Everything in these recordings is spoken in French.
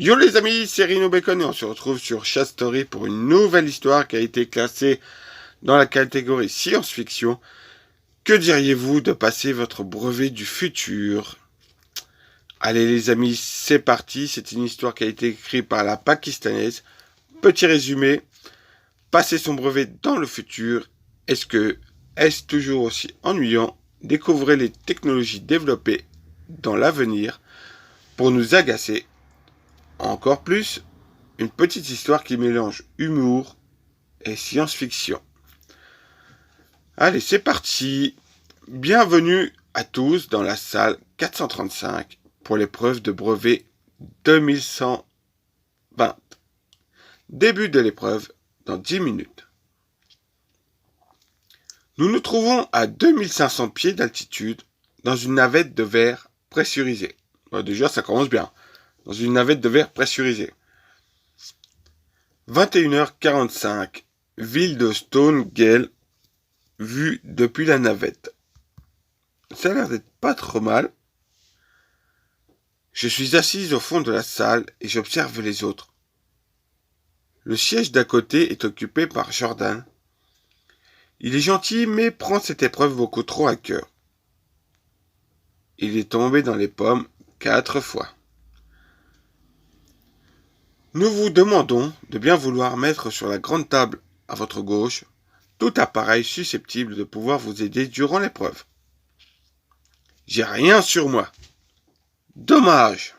Yo les amis, c'est Rino Bacon et on se retrouve sur Chat Story pour une nouvelle histoire qui a été classée dans la catégorie science-fiction. Que diriez-vous de passer votre brevet du futur? Allez les amis, c'est parti. C'est une histoire qui a été écrite par la Pakistanaise. Petit résumé, passer son brevet dans le futur, est-ce toujours aussi ennuyant? Découvrez les technologies développées dans l'avenir pour nous agacer encore plus. Une petite histoire qui mélange humour et science-fiction. Allez, c'est parti. Bienvenue à tous dans la salle 435 pour l'épreuve de brevet 2120. Début de l'épreuve dans 10 minutes. Nous nous trouvons à 2500 pieds d'altitude dans une navette de verre pressurisée. Déjà, ça commence bien. Dans une navette de verre pressurisée. 21h45, ville de Stonegale, vue depuis la navette. Ça a l'air d'être pas trop mal. Je suis assise au fond de la salle et j'observe les autres. Le siège d'à côté est occupé par Jordan. Il est gentil mais prend cette épreuve beaucoup trop à cœur. Il est tombé dans les pommes 4 fois. Nous vous demandons de bien vouloir mettre sur la grande table à votre gauche tout appareil susceptible de pouvoir vous aider durant l'épreuve. J'ai rien sur moi. Dommage.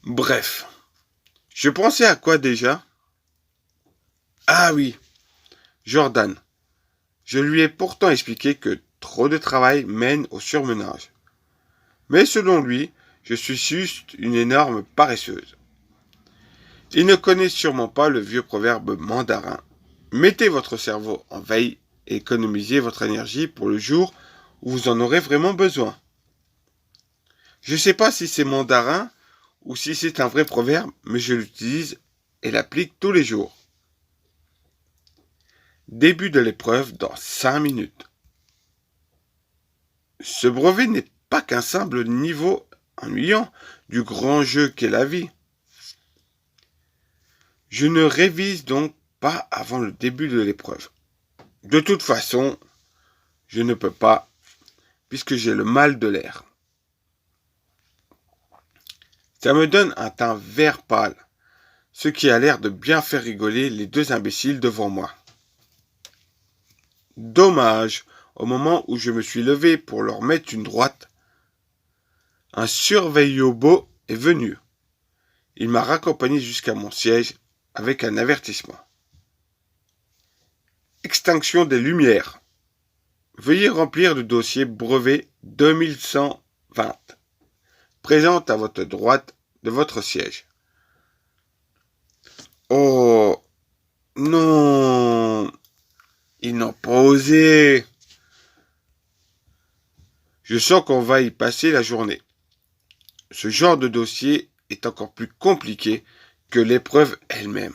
Bref. Je pensais à quoi déjà? Ah oui, Jordan. Je lui ai pourtant expliqué que trop de travail mène au surmenage. Mais selon lui, je suis juste une énorme paresseuse. Il ne connaît sûrement pas le vieux proverbe mandarin. Mettez votre cerveau en veille et économisez votre énergie pour le jour où vous en aurez vraiment besoin. Je ne sais pas si c'est mandarin ou si c'est un vrai proverbe, mais je l'utilise et l'applique tous les jours. Début de l'épreuve dans 5 minutes. Ce brevet n'est pas qu'un simple niveau ennuyant du grand jeu qu'est la vie. Je ne révise donc pas avant le début de l'épreuve. De toute façon, je ne peux pas, puisque j'ai le mal de l'air. Ça me donne un teint vert pâle, ce qui a l'air de bien faire rigoler les deux imbéciles devant moi. Dommage, au moment où je me suis levé pour leur mettre une droite, un surveillobo est venu. Il m'a raccompagné jusqu'à mon siège avec un avertissement. Extinction des lumières. Veuillez remplir le dossier brevet 2120. Présente à votre droite de votre siège. Oh, non, ils n'ont pas osé. Je sens qu'on va y passer la journée. Ce genre de dossier est encore plus compliqué que l'épreuve elle-même.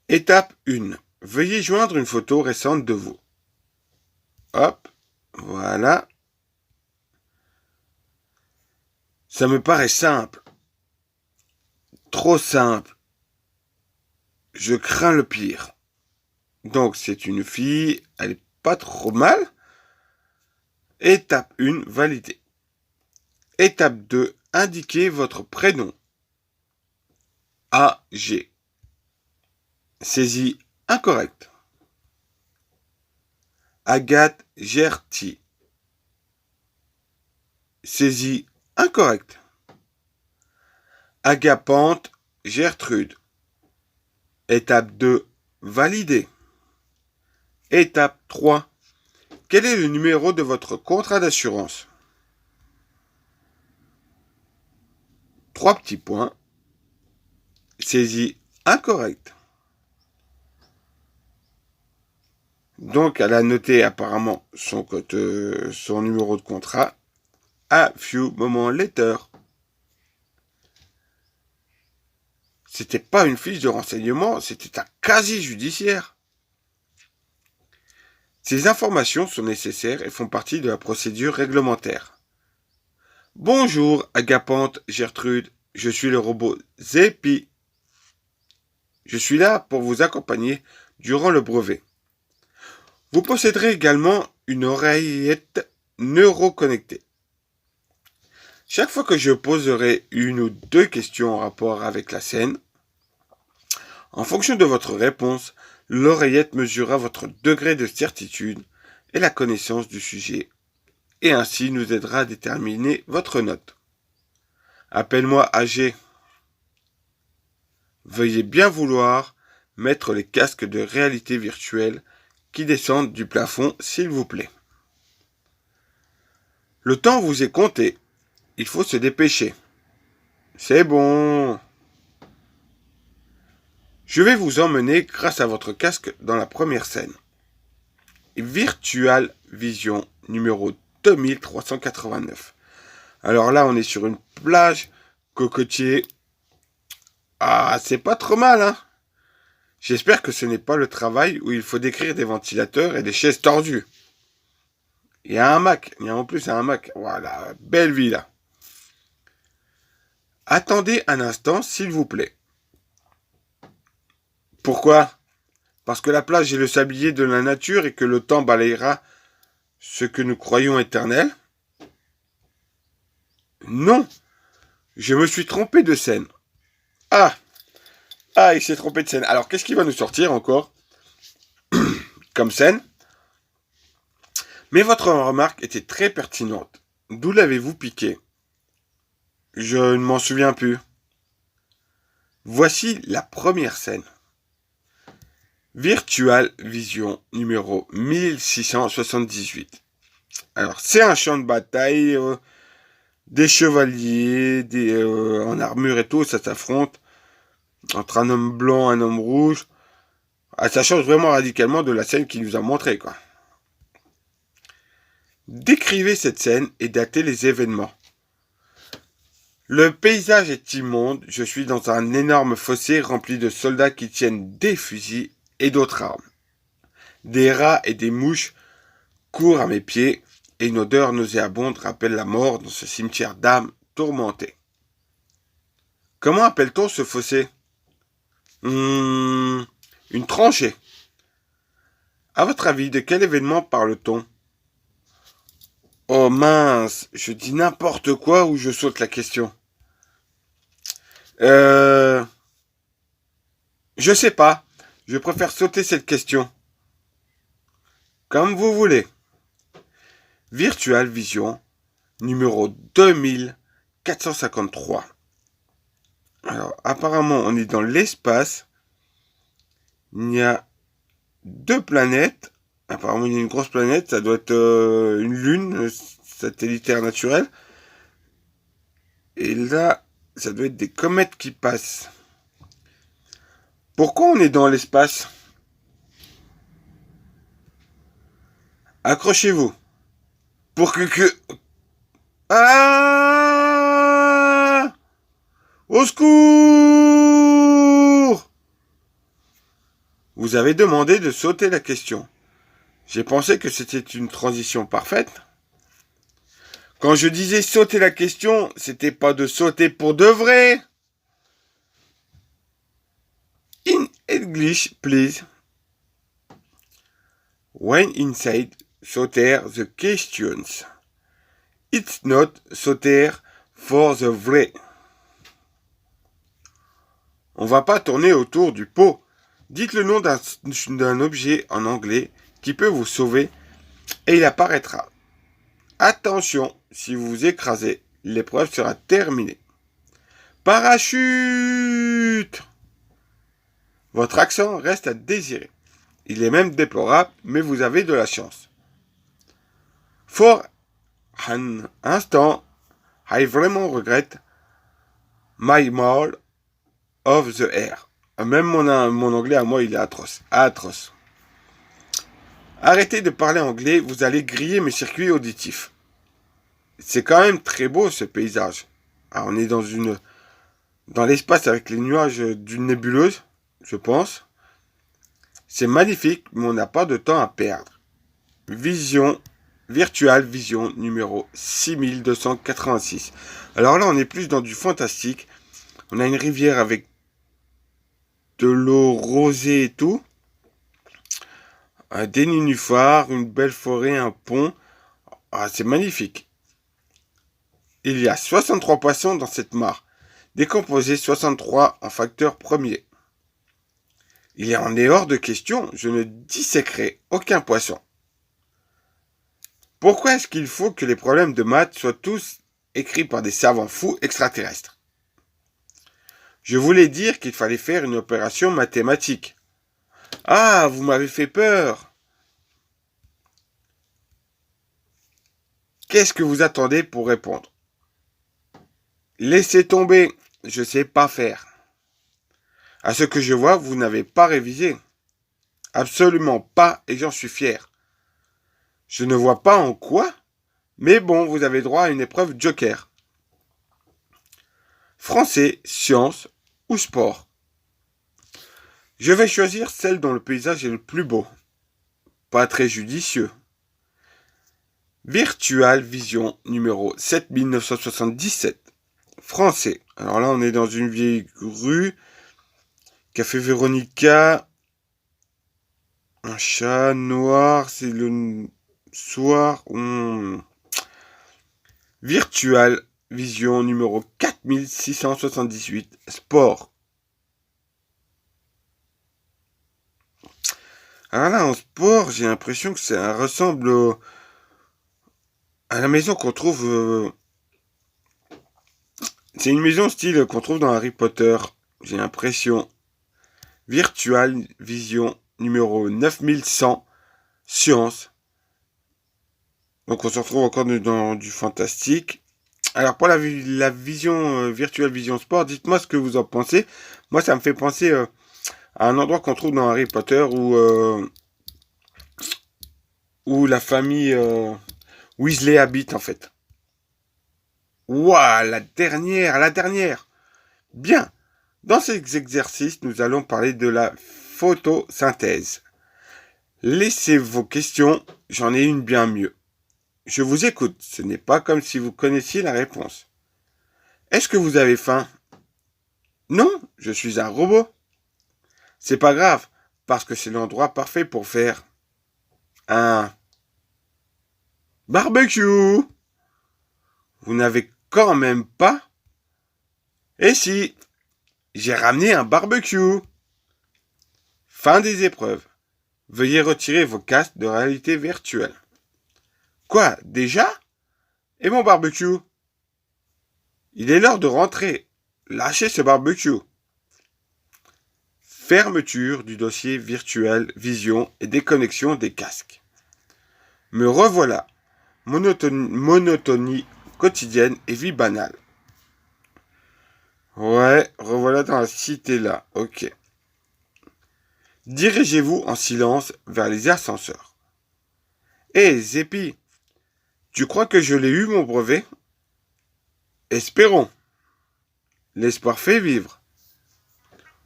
Étape 1. Veuillez joindre une photo récente de vous. Hop, voilà. Ça me paraît simple. Trop simple. Je crains le pire. Donc c'est une fille, elle est pas trop mal. Étape 1, validé. Étape 2, indiquez votre prénom. AG. Saisie incorrecte. Agathe Gerty. Saisie incorrecte. Agapante Gertrude. Étape 2, validé. Étape 3, quel est le numéro de votre contrat d'assurance? 3 petits points. Saisie incorrecte. Donc, elle a noté apparemment son numéro de contrat. A few moments later. C'était pas une fiche de renseignement, c'était un casier judiciaire. Ces informations sont nécessaires et font partie de la procédure réglementaire. Bonjour, Agapante, Gertrude, je suis le robot Zépi. Je suis là pour vous accompagner durant le brevet. Vous posséderez également une oreillette neuroconnectée. Chaque fois que je poserai une ou deux questions en rapport avec la scène, en fonction de votre réponse, l'oreillette mesurera votre degré de certitude et la connaissance du sujet, et ainsi nous aidera à déterminer votre note. Appelle-moi AG. Veuillez bien vouloir mettre les casques de réalité virtuelle qui descendent du plafond, s'il vous plaît. Le temps vous est compté. Il faut se dépêcher. C'est bon. Je vais vous emmener grâce à votre casque dans la première scène. Virtual Vision numéro 2389. Alors là, on est sur une plage, cocotier. Ah, c'est pas trop mal, hein? J'espère que ce n'est pas le travail où il faut décrire des ventilateurs et des chaises tordues. Il y a un Mac. Il y a en plus un Mac. Voilà, belle vie là. Attendez un instant, s'il vous plaît. Pourquoi? Parce que la plage est le sablier de la nature et que le temps balayera ce que nous croyons éternel? Non, je me suis trompé de scène. Ah, il s'est trompé de scène. Alors, qu'est-ce qui va nous sortir encore comme scène? Mais votre remarque était très pertinente. D'où l'avez-vous piqué? Je ne m'en souviens plus. Voici la première scène. Virtual Vision numéro 1678. Alors, c'est un champ de bataille, des chevaliers, en armure et tout, ça s'affronte entre un homme blanc et un homme rouge. Ah, ça change vraiment radicalement de la scène qu'il nous a montré, quoi. Décrivez cette scène et datez les événements. Le paysage est immonde, je suis dans un énorme fossé rempli de soldats qui tiennent des fusils et d'autres armes. Des rats et des mouches courent à mes pieds et une odeur nauséabonde rappelle la mort dans ce cimetière d'âmes tourmentées. Comment appelle-t-on ce fossé? Une tranchée. À votre avis, de quel événement parle-t-on? Oh mince, je dis n'importe quoi ou je saute la question. Je sais pas. Je préfère sauter cette question. Comme vous voulez. Virtual Vision numéro 2453. Alors, apparemment, on est dans l'espace. Il y a deux planètes. Apparemment, il y a une grosse planète. Ça doit être une lune satellitaire naturelle. Et là, ça doit être des comètes qui passent. Pourquoi on est dans l'espace? Accrochez-vous. Pour que... Ah! Au secours! Vous avez demandé de sauter la question. J'ai pensé que c'était une transition parfaite. Quand je disais sauter la question, c'était pas de sauter pour de vrai. In English, please. When inside, sauter the questions. It's not sauter for the vrai. On va pas tourner autour du pot. Dites le nom d'un objet en anglais qui peut vous sauver et il apparaîtra. Attention, si vous vous écrasez, l'épreuve sera terminée. Parachute! Votre accent reste à désirer. Il est même déplorable, mais vous avez de la chance. For un instant, I vraiment regrette my mall of the air. Même mon anglais à moi, il est atroce. Atroce. Arrêtez de parler anglais, vous allez griller mes circuits auditifs. C'est quand même très beau ce paysage. Alors, on est dans l'espace avec les nuages d'une nébuleuse, je pense. C'est magnifique, mais on n'a pas de temps à perdre. Vision Virtual Vision numéro 6286. Alors là, on est plus dans du fantastique. On a une rivière avec de l'eau rosée et tout. Des nénuphars, une belle forêt, un pont. Ah, c'est magnifique. Il y a 63 poissons dans cette mare. Décomposés 63 en facteurs premiers. Il en est hors de question, je ne disséquerai aucun poisson. Pourquoi est-ce qu'il faut que les problèmes de maths soient tous écrits par des savants fous extraterrestres? Je voulais dire qu'il fallait faire une opération mathématique. Ah, vous m'avez fait peur. Qu'est-ce que vous attendez pour répondre? Laissez tomber, je sais pas faire. À ce que je vois, vous n'avez pas révisé. Absolument pas, et j'en suis fier. Je ne vois pas en quoi, mais bon, vous avez droit à une épreuve joker. Français, sciences ou sport? Je vais choisir celle dont le paysage est le plus beau. Pas très judicieux. Virtual Vision numéro 7977. Français. Alors là, on est dans une vieille rue. Café Véronica. Un chat noir, c'est le soir. Virtual Vision numéro 4678. Sport. Alors là, en sport, j'ai l'impression que ça ressemble à la maison qu'on trouve. C'est une maison style qu'on trouve dans Harry Potter. J'ai l'impression. Virtual Vision numéro 9100. Science. Donc on se retrouve encore dans du fantastique. Alors pour la vision Virtual Vision Sport, dites-moi ce que vous en pensez. Moi ça me fait penser à un endroit qu'on trouve dans Harry Potter où la famille Weasley habite en fait. Ouah, la dernière. Bien. Dans ces exercices, nous allons parler de la photosynthèse. Laissez vos questions, j'en ai une bien mieux. Je vous écoute, ce n'est pas comme si vous connaissiez la réponse. Est-ce que vous avez faim? Non, je suis un robot. C'est pas grave, parce que c'est l'endroit parfait pour faire un barbecue. Vous n'avez quand même pas? Et si, j'ai ramené un barbecue. Fin des épreuves. Veuillez retirer vos casques de réalité virtuelle. Quoi, déjà? Et mon barbecue? Il est l'heure de rentrer. Lâchez ce barbecue. Fermeture du dossier virtuel Vision et déconnexion des casques. Me revoilà. Monotonie quotidienne et vie banale. Ouais, revoilà dans la cité là. Ok. Dirigez-vous en silence vers les ascenseurs. Hé, Zépi, tu crois que je l'ai eu mon brevet? Espérons. L'espoir fait vivre.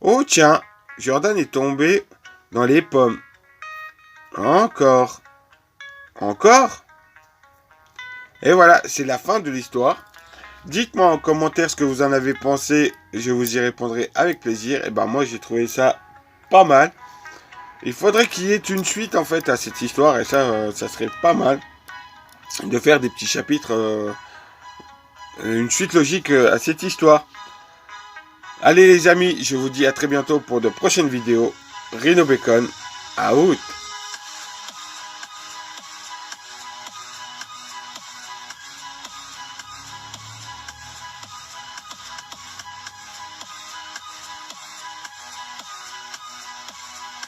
Oh tiens, Jordan est tombé dans les pommes. Encore. Encore? Et voilà, c'est la fin de l'histoire. Dites-moi en commentaire ce que vous en avez pensé. Je vous y répondrai avec plaisir. Et ben moi j'ai trouvé ça pas mal. Il faudrait qu'il y ait une suite en fait à cette histoire. Et ça serait pas mal de faire des petits chapitres. Une suite logique à cette histoire. Allez les amis, je vous dis à très bientôt pour de prochaines vidéos. Rhino Bacon, out.